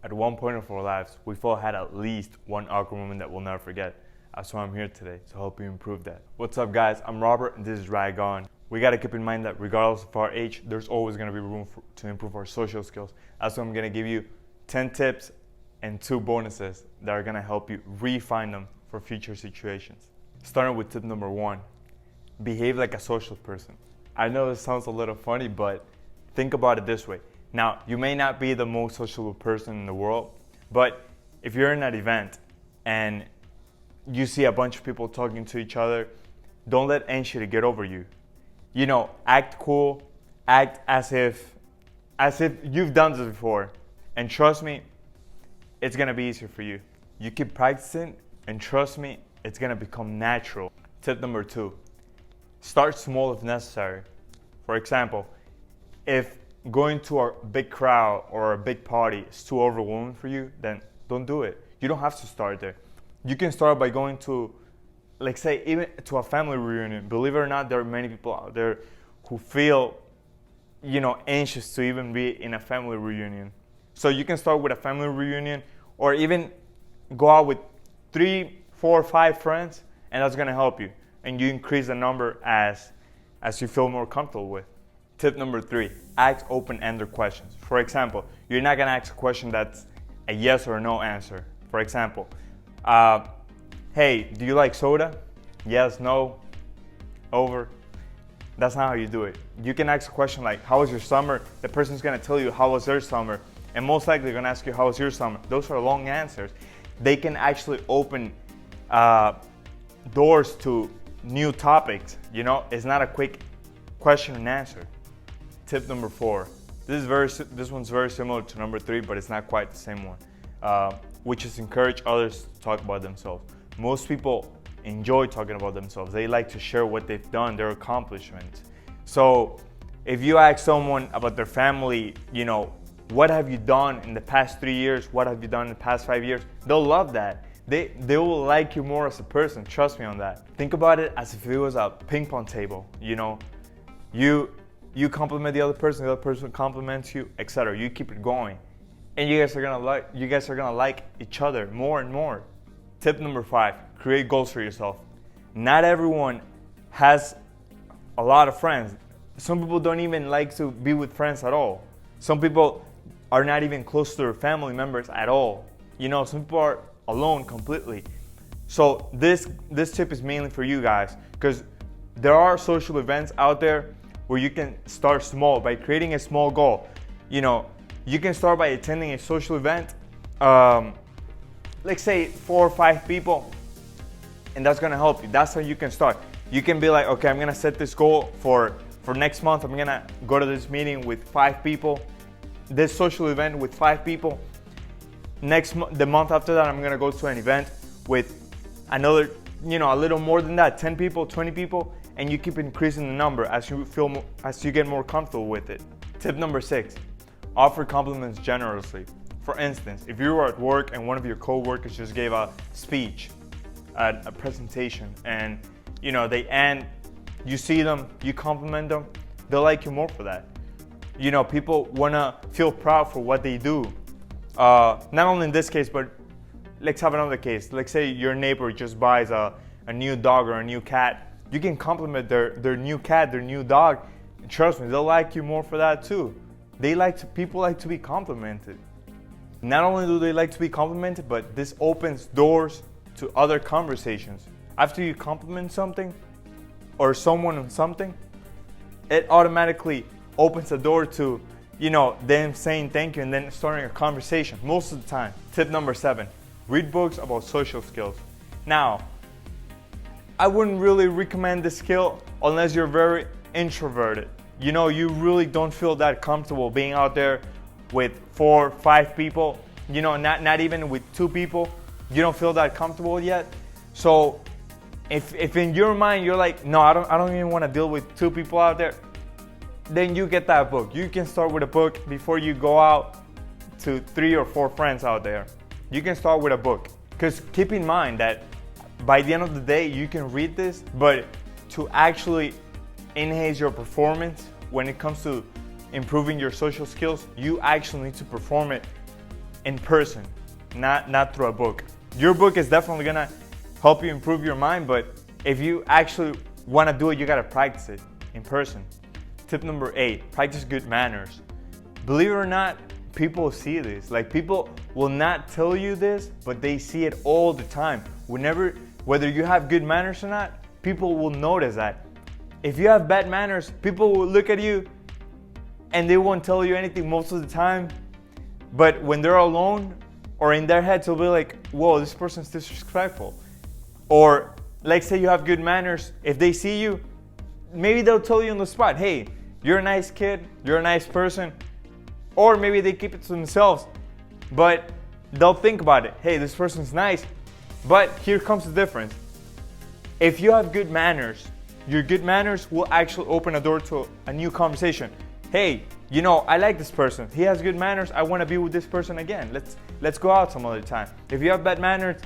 At one point of our lives, we've all had at least one awkward moment that we'll never forget. That's why I'm here today, to help you improve that. What's up guys, I'm Robert and this is Rag On. We gotta keep in mind that regardless of our age, there's always gonna be room to improve our social skills. That's why I'm gonna give you 10 tips and 2 bonuses that are gonna help you refine them for future situations. Starting with tip number 1, behave like a social person. I know this sounds a little funny, but think about it this way. Now, you may not be the most sociable person in the world, but if you're in an event and you see a bunch of people talking to each other, don't let anxiety get over you. You know, act cool, act as if you've done this before. And trust me, it's gonna be easier for you. You keep practicing and trust me, it's gonna become natural. Tip number 2, start small if necessary. For example, if going to a big crowd or a big party is too overwhelming for you, then don't do it. You don't have to start there. You can start by going to, like say, even to a family reunion. Believe it or not, there are many people out there who feel, anxious to even be in a family reunion. So you can start with a family reunion or even go out with 3, 4, 5 friends, and that's gonna help you. And you increase the number as you feel more comfortable with. Tip number 3, ask open-ended questions. For example, you're not gonna ask a question that's a yes or no answer. For example, hey, do you like soda? Yes, no, over. That's not how you do it. You can ask a question like, how was your summer? The person's gonna tell you how was their summer, and most likely gonna ask you, how was your summer? Those are long answers. They can actually open doors to new topics. It's not a quick question and answer. Tip number 4. This one's very similar to number 3, but it's not quite the same one, which is encourage others to talk about themselves. Most people enjoy talking about themselves. They like to share what they've done, their accomplishments. So if you ask someone about their family, what have you done in the past 3 years? What have you done in the past 5 years? They'll love that. They will like you more as a person. Trust me on that. Think about it as if it was a ping pong table. You compliment the other person compliments you, etc. You keep it going, and you guys are gonna like each other more and more. Tip number 5: create goals for yourself. Not everyone has a lot of friends. Some people don't even like to be with friends at all. Some people are not even close to their family members at all. Some people are alone completely. So this tip is mainly for you guys, because there are social events out there where you can start small by creating a small goal. You can start by attending a social event, like say 4 or 5 people, and that's gonna help you. That's how you can start. You can be like, okay, I'm gonna set this goal for next month. I'm gonna go to this meeting with 5 people, this social event with 5 people. The month after that, I'm gonna go to an event with another, a little more than that, 10 people, 20 people, and you keep increasing the number as you get more comfortable with it. Tip number 6, offer compliments generously. For instance, if you were at work and one of your co-workers just gave a speech, a presentation, and they end, you see them, you compliment them, they'll like you more for that. People wanna feel proud for what they do. Not only in this case, but let's have another case. Like say your neighbor just buys a new dog or a new cat. You can compliment their new cat, their new dog. Trust me, they'll like you more for that too. People like to be complimented. Not only do they like to be complimented, but this opens doors to other conversations. After you compliment something or someone on something, it automatically opens the door to, them saying thank you and then starting a conversation most of the time. Tip number 7, read books about social skills. Now, I wouldn't really recommend this skill unless you're very introverted. You really don't feel that comfortable being out there with 4, 5 people, not even with 2 people. You don't feel that comfortable yet. So if in your mind you're like, no, I don't even want to deal with 2 people out there, then you get that book. You can start with a book before you go out to 3 or 4 friends out there. You can start with a book, because keep in mind that by the end of the day, you can read this, but to actually enhance your performance when it comes to improving your social skills, you actually need to perform it in person, not through a book. Your book is definitely gonna help you improve your mind, but if you actually wanna do it, you gotta practice it in person. Tip number 8, practice good manners. Believe it or not, people see this. Like, people will not tell you this, but they see it all the time. Whether you have good manners or not, people will notice that. If you have bad manners, people will look at you and they won't tell you anything most of the time. But when they're alone or in their heads, they'll be like, whoa, this person's disrespectful. Or like, say you have good manners, if they see you, maybe they'll tell you on the spot, hey, you're a nice kid, you're a nice person. Or maybe they keep it to themselves, but they'll think about it. Hey, this person's nice, but here comes the difference. If you have good manners, your good manners will actually open a door to a new conversation. Hey, I like this person. He has good manners. I want to be with this person again. Let's go out some other time. If you have bad manners,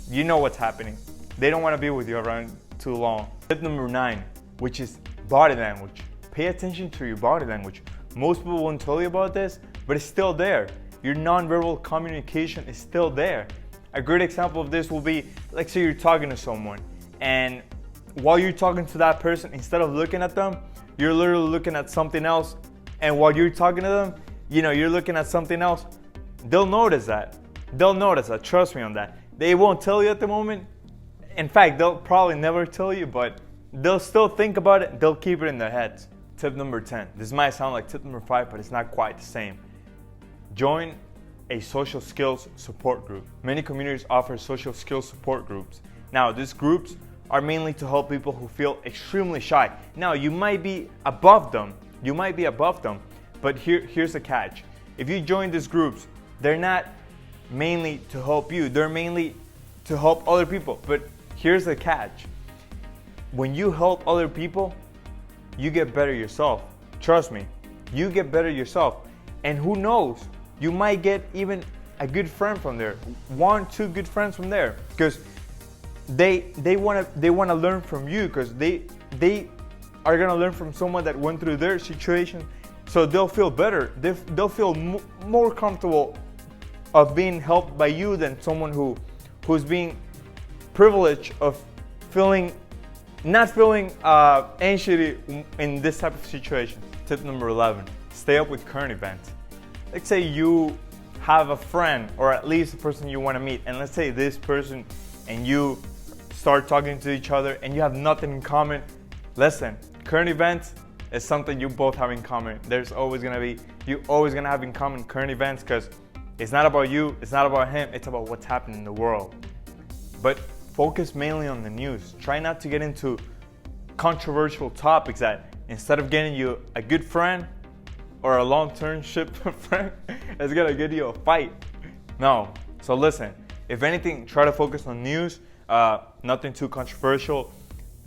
you know what's happening. They don't want to be with you around too long. Tip number 9, which is body language. Pay attention to your body language. Most people won't tell you about this, but it's still there. Your nonverbal communication is still there. A great example of this will be, like, say you're talking to someone, and while you're talking to that person, instead of looking at them, you're literally looking at something else. And while you're talking to them, you're looking at something else. They'll notice that. Trust me on that. They won't tell you at the moment. In fact, they'll probably never tell you, but they'll still think about it. They'll keep it in their heads. Tip number 10. This might sound like tip number 5, but it's not quite the same. Join a social skills support group. Many communities offer social skills support groups. Now, these groups are mainly to help people who feel extremely shy. Now, you might be above them, but here's the catch. If you join these groups, they're not mainly to help you, they're mainly to help other people. But here's the catch. When you help other people, you get better yourself. Trust me, you get better yourself. And who knows, you might get even a good friend from there, 1, 2 good friends from there, because they want to learn from you, because they are going to learn from someone that went through their situation, so they'll feel better. They'll feel more comfortable of being helped by you than someone who's being privileged of not feeling anxiety in this type of situation. Tip number 11, stay up with current events. Let's say you have a friend, or at least a person you want to meet, and let's say this person and you start talking to each other and you have nothing in common. Listen, current events is something you both have in common. You're always gonna have in common current events, because it's not about you, it's not about him, it's about what's happening in the world. But focus mainly on the news. Try not to get into controversial topics that, instead of getting you a good friend or a long-term ship friend, it's gonna get you a fight. No. So listen, if anything, try to focus on news, nothing too controversial.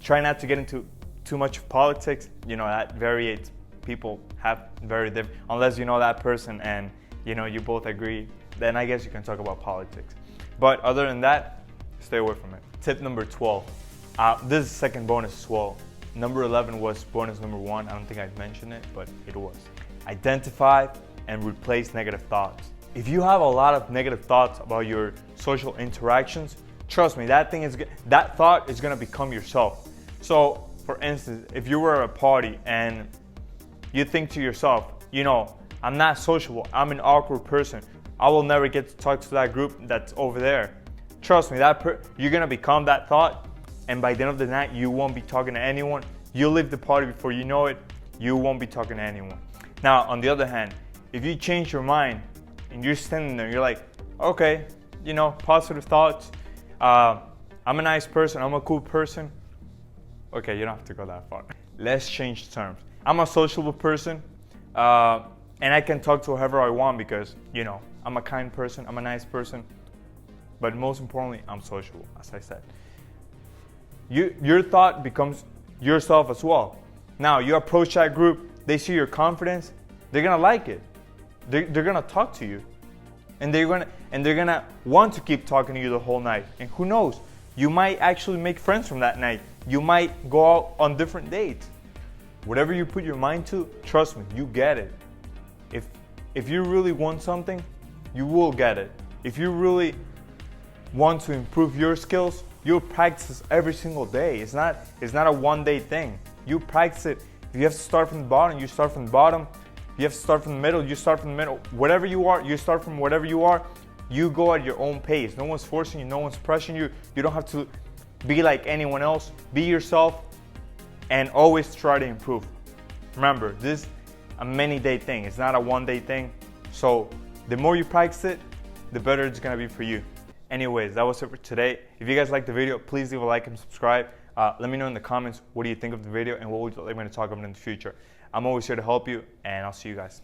Try not to get into too much of politics. That variates. People have very different, unless you know that person and you both agree, then I guess you can talk about politics. But other than that, stay away from it. Tip number 12. This is second bonus as well. Number 11 was bonus number 1. I don't think I mentioned it, but it was. Identify and replace negative thoughts. If you have a lot of negative thoughts about your social interactions, trust me, that thought is gonna become yourself. So, for instance, if you were at a party and you think to yourself, I'm not sociable, I'm an awkward person, I will never get to talk to that group that's over there. Trust me, you're gonna become that thought, and by the end of the night, you won't be talking to anyone. You'll leave the party before you know it, you won't be talking to anyone. Now, on the other hand, if you change your mind and you're standing there, you're like, okay, positive thoughts, I'm a nice person, I'm a cool person. Okay, you don't have to go that far. Let's change terms. I'm a sociable person, and I can talk to whoever I want because, I'm a kind person, I'm a nice person, but most importantly, I'm sociable, as I said. Your thought becomes yourself as well. Now, you approach that group, they see your confidence, they're gonna like it. They're gonna talk to you, and they're gonna want to keep talking to you the whole night. And who knows, you might actually make friends from that night. You might go out on different dates. Whatever you put your mind to, trust me, you get it. If you really want something, You will get it. If you really want to improve your skills, you'll practice every single day. It's not a one-day thing. You practice it. If you have to start from the bottom, you start from the bottom. If you have to start from the middle, you start from the middle. Whatever you are, you start from whatever you are. You go at your own pace. No one's forcing you, no one's pressuring you. You don't have to be like anyone else. Be yourself and always try to improve. Remember, this is a many-day thing. It's not a one-day thing. So the more you practice it, the better it's gonna be for you. Anyways, that was it for today. If you guys liked the video, please leave a like and subscribe. Let me know in the comments what do you think of the video and what would you like me to talk about in the future. I'm always here to help you, and I'll see you guys.